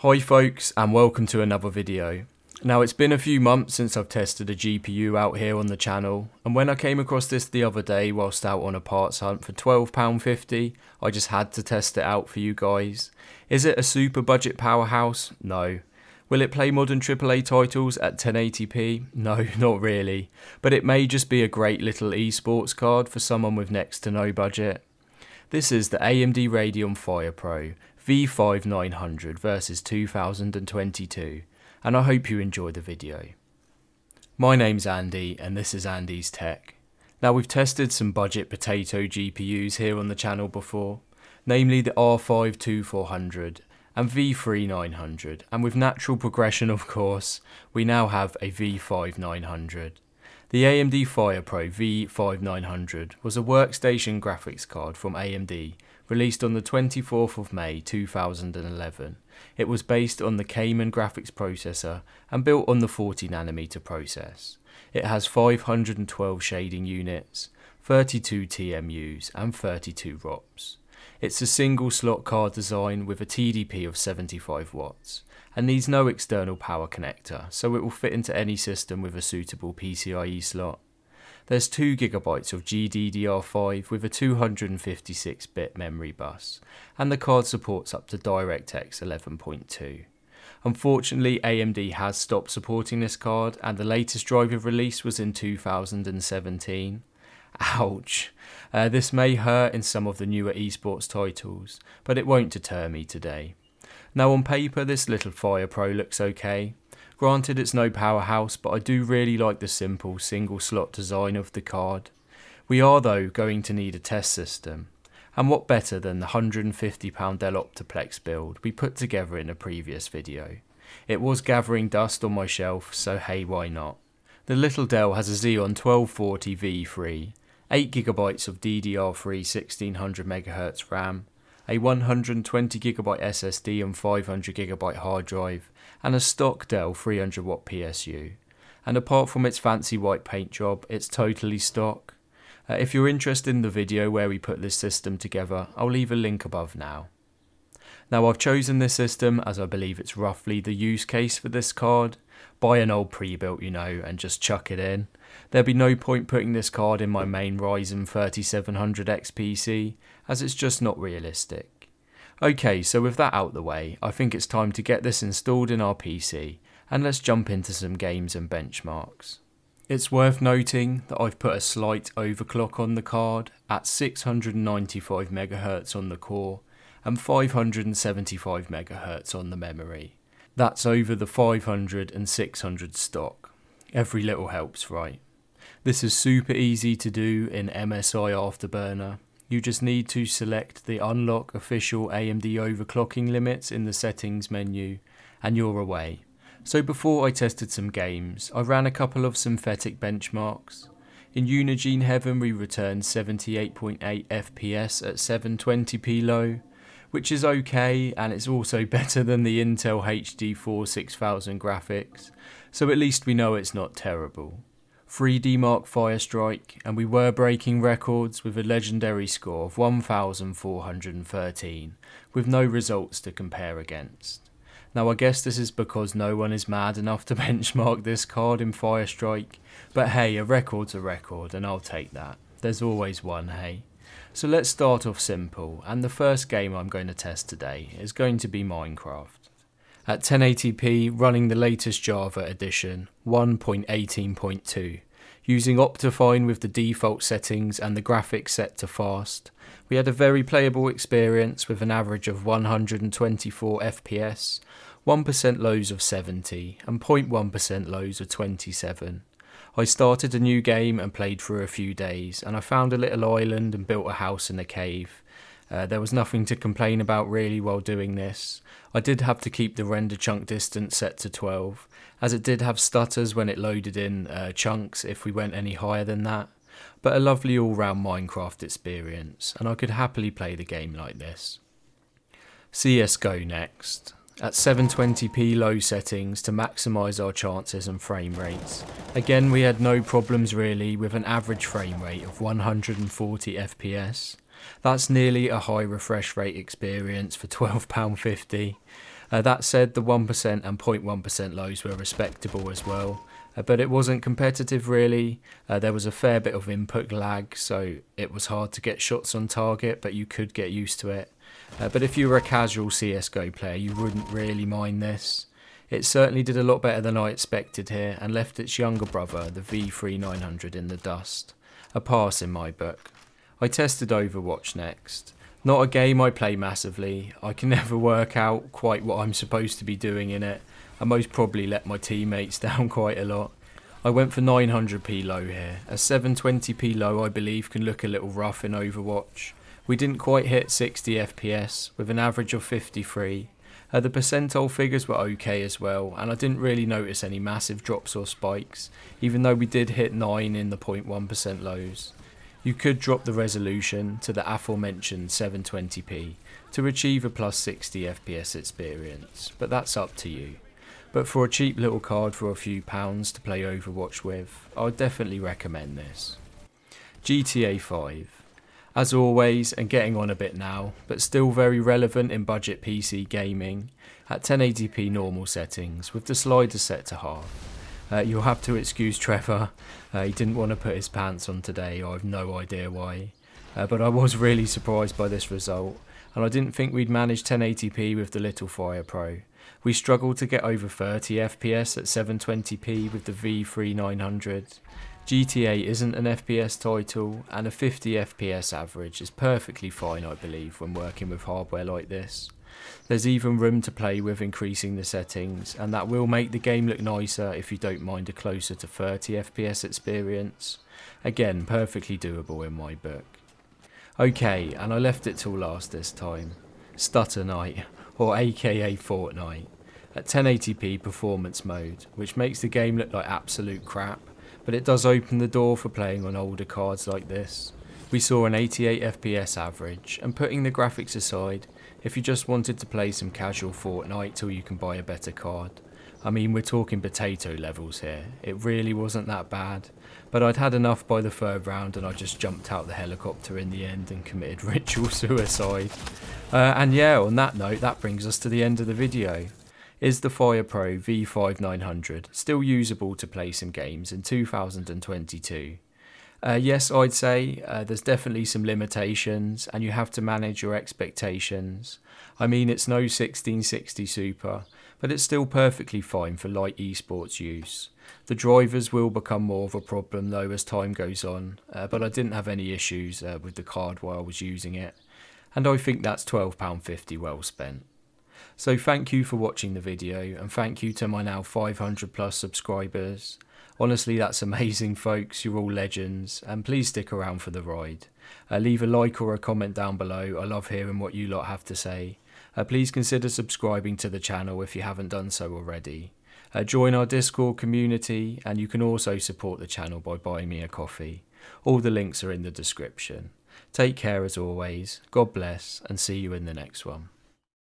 Hi folks, and welcome to another video. Now it's been a few months since I've tested a GPU out here on the channel, and when I came across this the other day whilst out on a parts hunt for £12.50, I just had to test it out for you guys. Is it a super budget powerhouse? No. Will it play modern AAA titles at 1080p? No, not really. But it may just be a great little esports card for someone with next to no budget. This is the AMD Radeon FirePro V5900 versus 2022, and I hope you enjoy the video. My name's Andy and this is Andy's Tech. Now we've tested some budget potato GPUs here on the channel before, namely the R5-2400 and V3900, and with natural progression of course, we now have a V5900. The AMD FirePro V5900 was a workstation graphics card from AMD, released on the 24th of May 2011. It was based on the Cayman graphics processor and built on the 40nm process. It has 512 shading units, 32 TMUs and 32 ROPs. It's a single slot card design with a TDP of 75 watts and needs no external power connector, so it will fit into any system with a suitable PCIe slot. There's 2GB of GDDR5 with a 256-bit memory bus, and the card supports up to DirectX 11.2. Unfortunately, AMD has stopped supporting this card, and the latest driver release was in 2017. Ouch. This may hurt in some of the newer esports titles, but it won't deter me today. Now on paper this little FirePro looks okay. Granted it's no powerhouse, but I do really like the simple single slot design of the card. We are though going to need a test system, and what better than the £150 Dell Optiplex build we put together in a previous video. It was gathering dust on my shelf, so hey, why not. The little Dell has a Xeon 1240 V3, 8GB of DDR3 1600MHz RAM, a 120GB SSD and 500GB hard drive, and a stock Dell 300W PSU. And apart from its fancy white paint job, it's totally stock. If you're interested in the video where we put this system together, I'll leave a link above now. Now I've chosen this system as I believe it's roughly the use case for this card. Buy an old pre-built, you know, and just chuck it in. There'd be no point putting this card in my main Ryzen 3700X PC, as it's just not realistic. Okay, so with that out the way, I think it's time to get this installed in our PC, and let's jump into some games and benchmarks. It's worth noting that I've put a slight overclock on the card at 695MHz on the core and 575MHz on the memory. That's over the 500 and 600 stock. Every little helps, right? This is super easy to do in MSI Afterburner. You just need to select the unlock official AMD overclocking limits in the settings menu and you're away. So before I tested some games, I ran a couple of synthetic benchmarks. In Unigine Heaven we returned 78.8 FPS at 720p low, which is okay, and it's also better than the Intel HD4 6000 graphics, so at least we know it's not terrible. 3D Mark Firestrike, and we were breaking records with a legendary score of 1413, with no results to compare against. Now I guess this is because no one is mad enough to benchmark this card in Firestrike, but hey, a record's a record and I'll take that. There's always one, hey. So let's start off simple, and the first game I'm going to test today is going to be Minecraft. At 1080p, running the latest Java edition, 1.18.2, using Optifine with the default settings and the graphics set to fast, we had a very playable experience with an average of 124 FPS, 1% lows of 70 and 0.1% lows of 27. I started a new game and played for a few days, and I found a little island and built a house in a cave. There was nothing to complain about really while doing this. I did have to keep the render chunk distance set to 12, as it did have stutters when it loaded in chunks if we went any higher than that. But a lovely all-round Minecraft experience, and I could happily play the game like this. CSGO next. At 720p low settings to maximise our chances and frame rates. Again we had no problems really, with an average frame rate of 140 FPS. That's nearly a high refresh rate experience for £12.50. That said, the 1% and 0.1% lows were respectable as well, but it wasn't competitive really. There was a fair bit of input lag, so it was hard to get shots on target, but you could get used to it. But if you were a casual CSGO player, you wouldn't really mind this. It certainly did a lot better than I expected here, and left its younger brother, the V3900, in the dust. A pass in my book. I tested Overwatch next. Not a game I play massively. I can never work out quite what I'm supposed to be doing in it. I most probably let my teammates down quite a lot. I went for 900p low here. A 720p low I believe can look a little rough in Overwatch. We didn't quite hit 60 FPS with an average of 53. The percentile figures were okay as well, and I didn't really notice any massive drops or spikes, even though we did hit 9 in the 0.1% lows. You could drop the resolution to the aforementioned 720p to achieve a plus 60 FPS experience, but that's up to you. But for a cheap little card for a few pounds to play Overwatch with, I would definitely recommend this. GTA 5. As always, and getting on a bit now, but still very relevant in budget PC gaming, at 1080p normal settings, with the slider set to half. You'll have to excuse Trevor, he didn't want to put his pants on today, I have no idea why. But I was really surprised by this result, and I didn't think we'd manage 1080p with the Little Fire Pro. We struggled to get over 30 FPS at 720p with the V3900. GTA isn't an FPS title, and a 50 FPS average is perfectly fine I believe when working with hardware like this. There's even room to play with increasing the settings, and that will make the game look nicer if you don't mind a closer to 30 FPS experience. Again, perfectly doable in my book. Okay, and I left it till last this time. Stutter Night, or aka Fortnite, at 1080p performance mode, which makes the game look like absolute crap, but it does open the door for playing on older cards like this. We saw an 88 FPS average, and putting the graphics aside, if you just wanted to play some casual Fortnite till you can buy a better card. I mean, we're talking potato levels here, it really wasn't that bad, but I'd had enough by the third round and I just jumped out the helicopter in the end and committed ritual suicide. And yeah, on that note, that brings us to the end of the video. Is the Fire Pro V5900 still usable to play some games in 2022? Yes, I'd say there's definitely some limitations and you have to manage your expectations. I mean, it's no 1660 Super, but it's still perfectly fine for light esports use. The drivers will become more of a problem though as time goes on, but I didn't have any issues with the card while I was using it, and I think that's £12.50 well spent. So thank you for watching the video, and thank you to my now 500 plus subscribers. Honestly, that's amazing folks, you're all legends, and please stick around for the ride. Leave a like or a comment down below, I love hearing what you lot have to say. Please consider subscribing to the channel if you haven't done so already. Join our Discord community, and you can also support the channel by buying me a coffee. All the links are in the description. Take care as always, God bless, and see you in the next one.